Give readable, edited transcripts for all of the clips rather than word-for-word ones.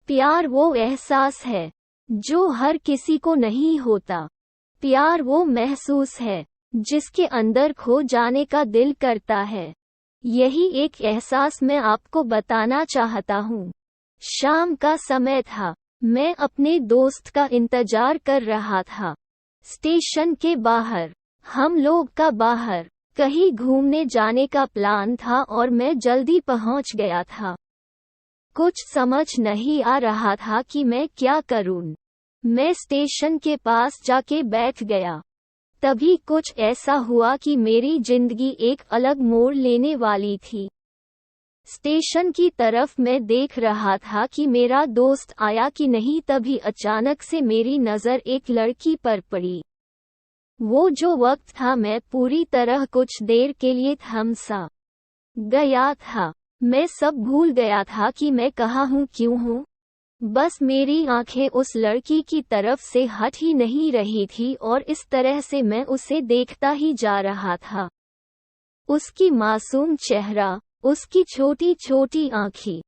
प्यार वो एहसास है जो हर किसी को नहीं होता। प्यार वो महसूस है जिसके अंदर खो जाने का दिल करता है। यही एक एहसास मैं आपको बताना चाहता हूँ। शाम का समय था। मैं अपने दोस्त का इंतजार कर रहा था। स्टेशन के बाहर हम लोग का बाहर कहीं घूमने जाने का प्लान था और मैं जल्दी पहुंच गया था। कुछ समझ नहीं आ रहा था कि मैं क्या करूं। मैं स्टेशन के पास जाके बैठ गया। तभी कुछ ऐसा हुआ कि मेरी जिंदगी एक अलग मोड़ लेने वाली थी। स्टेशन की तरफ मैं देख रहा था कि मेरा दोस्त आया कि नहीं, तभी अचानक से मेरी नज़र एक लड़की पर पड़ी। वो जो वक्त था मैं पूरी तरह कुछ देर के लिए थम सा गया था। मैं सब भूल गया था कि मैं कहाँ हूँ, क्यों हूँ। बस मेरी आंखें उस लड़की की तरफ से हट ही नहीं रही थी और इस तरह से मैं उसे देखता ही जा रहा था। उसकी मासूम चेहरा, उसकी छोटी छोटी आँखें,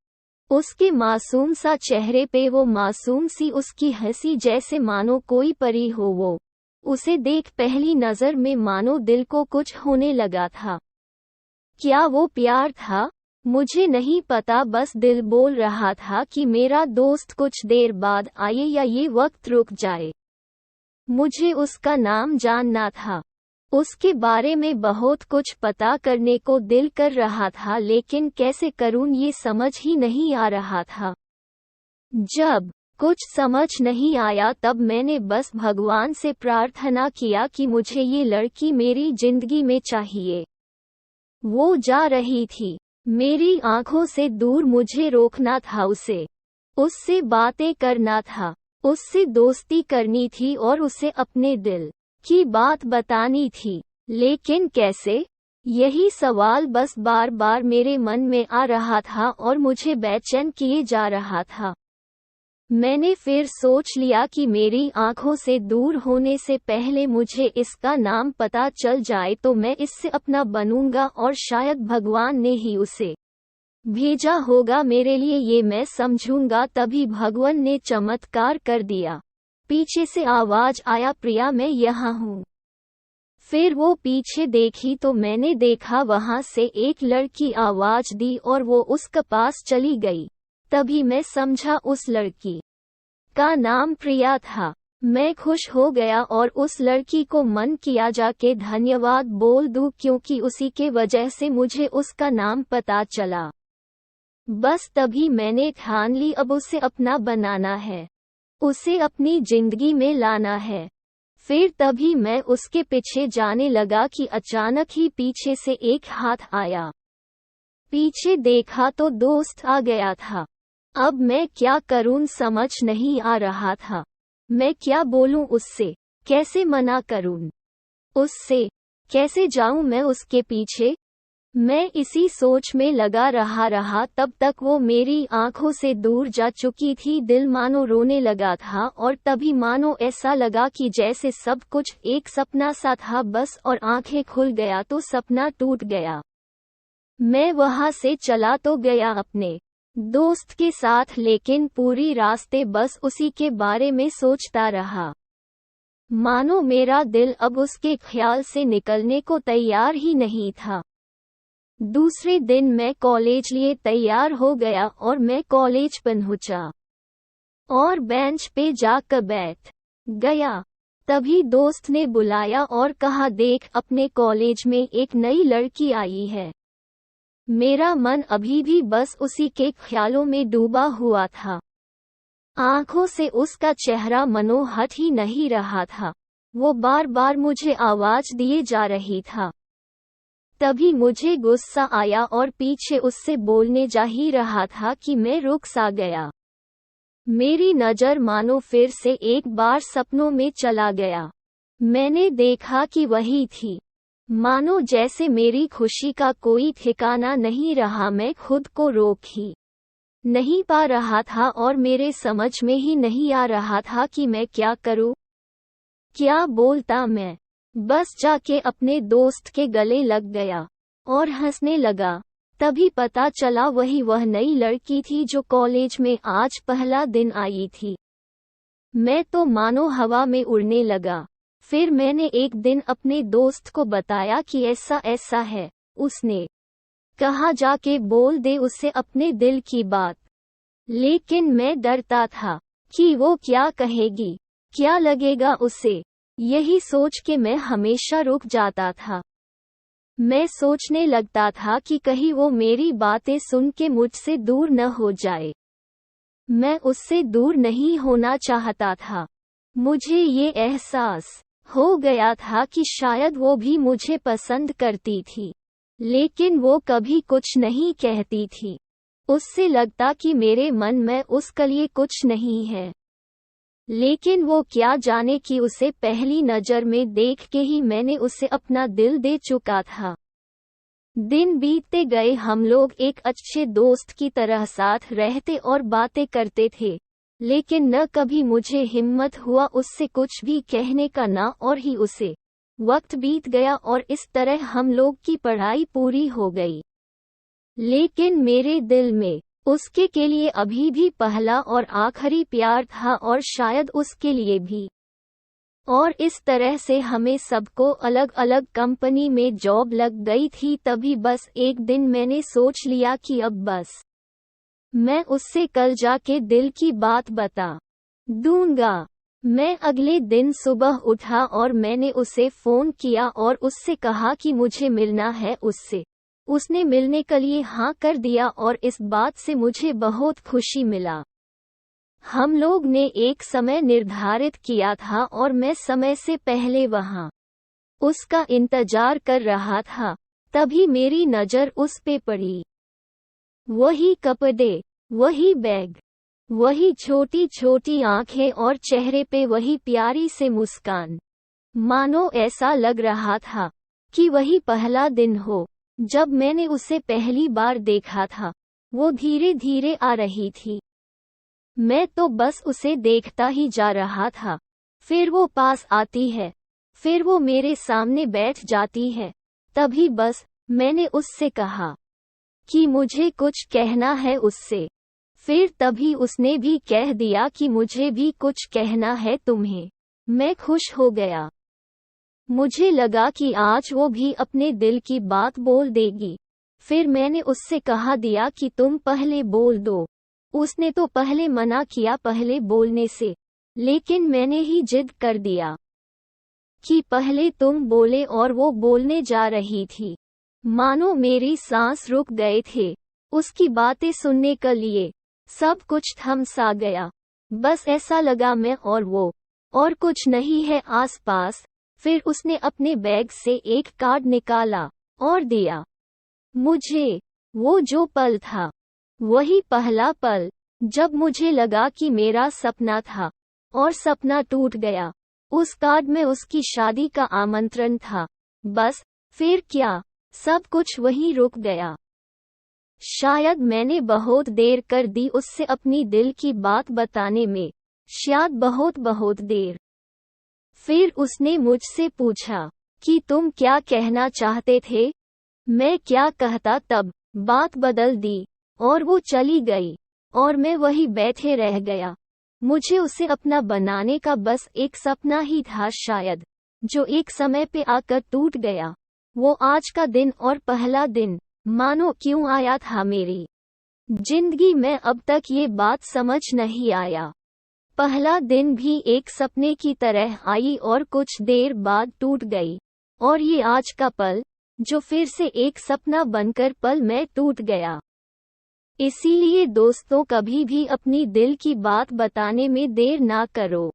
उसके मासूम सा चेहरे पे वो मासूम सी उसकी हंसी, जैसे मानो कोई परी हो वो। उसे देख पहली नज़र में मानो दिल को कुछ होने लगा था। क्या वो प्यार था? मुझे नहीं पता, बस दिल बोल रहा था कि मेरा दोस्त कुछ देर बाद आए या ये वक्त रुक जाए। मुझे उसका नाम जानना था। उसके बारे में बहुत कुछ पता करने को दिल कर रहा था, लेकिन कैसे करूं ये समझ ही नहीं आ रहा था। जब कुछ समझ नहीं आया तब मैंने बस भगवान से प्रार्थना किया कि मुझे ये लड़की मेरी जिंदगी में चाहिए। वो जा रही थी, मेरी आंखों से दूर, मुझे रोकना था उसे। उससे बातें करना था, उससे दोस्ती करनी थी और उसे अपने दिल की बात बतानी थी। लेकिन कैसे? यही सवाल बस बार बार मेरे मन में आ रहा था और मुझे बेचैन किए जा रहा था। मैंने फिर सोच लिया कि मेरी आंखों से दूर होने से पहले मुझे इसका नाम पता चल जाए तो मैं इससे अपना बनूंगा और शायद भगवान ने ही उसे भेजा होगा मेरे लिए, ये मैं समझूंगा। तभी भगवान ने चमत्कार कर दिया। पीछे से आवाज आया, प्रिया मैं यहाँ हूँ। फिर वो पीछे देखी तो मैंने देखा वहां से एक लड़की आवाज दी और वो उसके पास चली गई। तभी मैं समझा उस लड़की का नाम प्रिया था। मैं खुश हो गया और उस लड़की को मन किया जाके धन्यवाद बोल दूं, क्योंकि उसी के वजह से मुझे उसका नाम पता चला। बस तभी मैंने ठान ली, अब उसे अपना बनाना है, उसे अपनी जिंदगी में लाना है। फिर तभी मैं उसके पीछे जाने लगा कि अचानक ही पीछे से एक हाथ आया। पीछे देखा तो दोस्त आ गया था। अब मैं क्या करूं समझ नहीं आ रहा था। मैं क्या बोलूं उससे, कैसे मना करूं उससे, कैसे जाऊं मैं उसके पीछे। मैं इसी सोच में लगा रहा तब तक वो मेरी आंखों से दूर जा चुकी थी। दिल मानो रोने लगा था और तभी मानो ऐसा लगा कि जैसे सब कुछ एक सपना सा था बस, और आंखें खुल गया तो सपना टूट गया। मैं वहां से चला तो गया अपने दोस्त के साथ, लेकिन पूरी रास्ते बस उसी के बारे में सोचता रहा। मानो मेरा दिल अब उसके ख्याल से निकलने को तैयार ही नहीं था। दूसरे दिन मैं कॉलेज लिए तैयार हो गया और मैं कॉलेज पहुंचा और बेंच पे जाकर बैठ गया। तभी दोस्त ने बुलाया और कहा, देख अपने कॉलेज में एक नई लड़की आई है। मेरा मन अभी भी बस उसी के ख्यालों में डूबा हुआ था। आंखों से उसका चेहरा मनो हट ही नहीं रहा था। वो बार बार मुझे आवाज दिए जा रही था। तभी मुझे गुस्सा आया और पीछे उससे बोलने जा ही रहा था कि मैं रुक सा गया। मेरी नज़र मानो फिर से एक बार सपनों में चला गया। मैंने देखा कि वही थी। मानो जैसे मेरी खुशी का कोई ठिकाना नहीं रहा। मैं खुद को रोक ही नहीं पा रहा था और मेरे समझ में ही नहीं आ रहा था कि मैं क्या करूं, क्या बोलता। मैं बस जाके अपने दोस्त के गले लग गया और हंसने लगा। तभी पता चला वह नई लड़की थी जो कॉलेज में आज पहला दिन आई थी। मैं तो मानो हवा में उड़ने लगा। फिर मैंने एक दिन अपने दोस्त को बताया कि ऐसा ऐसा है। उसने कहा जाके बोल दे उसे अपने दिल की बात। लेकिन मैं डरता था कि वो क्या कहेगी, क्या लगेगा उसे। यही सोच के मैं हमेशा रुक जाता था। मैं सोचने लगता था कि कहीं वो मेरी बातें सुन के मुझसे दूर न हो जाए। मैं उससे दूर नहीं होना चाहता था। मुझे ये एहसास हो गया था कि शायद वो भी मुझे पसंद करती थी, लेकिन वो कभी कुछ नहीं कहती थी। उससे लगता कि मेरे मन में उसके लिए कुछ नहीं है। लेकिन वो क्या जाने कि उसे पहली नज़र में देख के ही मैंने उसे अपना दिल दे चुका था। दिन बीतते गए, हम लोग एक अच्छे दोस्त की तरह साथ रहते और बातें करते थे, लेकिन न कभी मुझे हिम्मत हुआ उससे कुछ भी कहने का, ना और ही उसे। वक्त बीत गया और इस तरह हम लोग की पढ़ाई पूरी हो गई। लेकिन मेरे दिल में उसके के लिए अभी भी पहला और आखिरी प्यार था, और शायद उसके लिए भी। और इस तरह से हमें सबको अलग अलग कंपनी में जॉब लग गई थी। तभी बस एक दिन मैंने सोच लिया कि अब बस मैं उससे कल जाके दिल की बात बता दूंगा। मैं अगले दिन सुबह उठा और मैंने उसे फ़ोन किया और उससे कहा कि मुझे मिलना है उससे। उसने मिलने के लिए हाँ कर दिया और इस बात से मुझे बहुत खुशी मिला। हम लोग ने एक समय निर्धारित किया था और मैं समय से पहले वहां उसका इंतजार कर रहा था। तभी मेरी नज़र उस पे पड़ी। वही कपड़े, वही बैग, वही छोटी छोटी आंखें और चेहरे पे वही प्यारी से मुस्कान। मानो ऐसा लग रहा था कि वही पहला दिन हो जब मैंने उसे पहली बार देखा था। वो धीरे धीरे आ रही थी। मैं तो बस उसे देखता ही जा रहा था। फिर वो पास आती है, फिर वो मेरे सामने बैठ जाती है। तभी बस मैंने उससे कहा कि मुझे कुछ कहना है उससे। फिर तभी उसने भी कह दिया कि मुझे भी कुछ कहना है तुम्हें। मैं खुश हो गया। मुझे लगा कि आज वो भी अपने दिल की बात बोल देगी। फिर मैंने उससे कहा दिया कि तुम पहले बोल दो। उसने तो पहले मना किया पहले बोलने से, लेकिन मैंने ही जिद कर दिया कि पहले तुम बोले, और वो बोलने जा रही थी। मानो मेरी सांस रुक गए थे उसकी बातें सुनने के लिए। सब कुछ थम सा गया। बस ऐसा लगा मैं और वो, और कुछ नहीं है आसपास। फिर उसने अपने बैग से एक कार्ड निकाला और दिया मुझे। वो जो पल था वही पहला पल जब मुझे लगा कि मेरा सपना था और सपना टूट गया। उस कार्ड में उसकी शादी का आमंत्रण था। बस फिर क्या, सब कुछ वहीं रुक गया। शायद मैंने बहुत देर कर दी उससे अपनी दिल की बात बताने में, शायद बहुत बहुत देर। फिर उसने मुझसे पूछा कि तुम क्या कहना चाहते थे। मैं क्या कहता, तब बात बदल दी और वो चली गई और मैं वही बैठे रह गया। मुझे उसे अपना बनाने का बस एक सपना ही था शायद, जो एक समय पे आकर टूट गया। वो आज का दिन और पहला दिन मानो क्यों आया था मेरी जिंदगी में, अब तक ये बात समझ नहीं आया। पहला दिन भी एक सपने की तरह आई और कुछ देर बाद टूट गई, और ये आज का पल जो फिर से एक सपना बनकर पल में टूट गया। इसीलिए दोस्तों, कभी भी अपनी दिल की बात बताने में देर ना करो,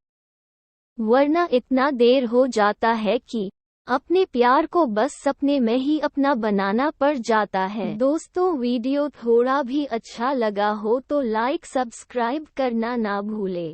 वरना इतना देर हो जाता है कि अपने प्यार को बस सपने में ही अपना बनाना पड़ जाता है। दोस्तों, वीडियो थोड़ा भी अच्छा लगा हो तो लाइक सब्सक्राइब करना ना भूले।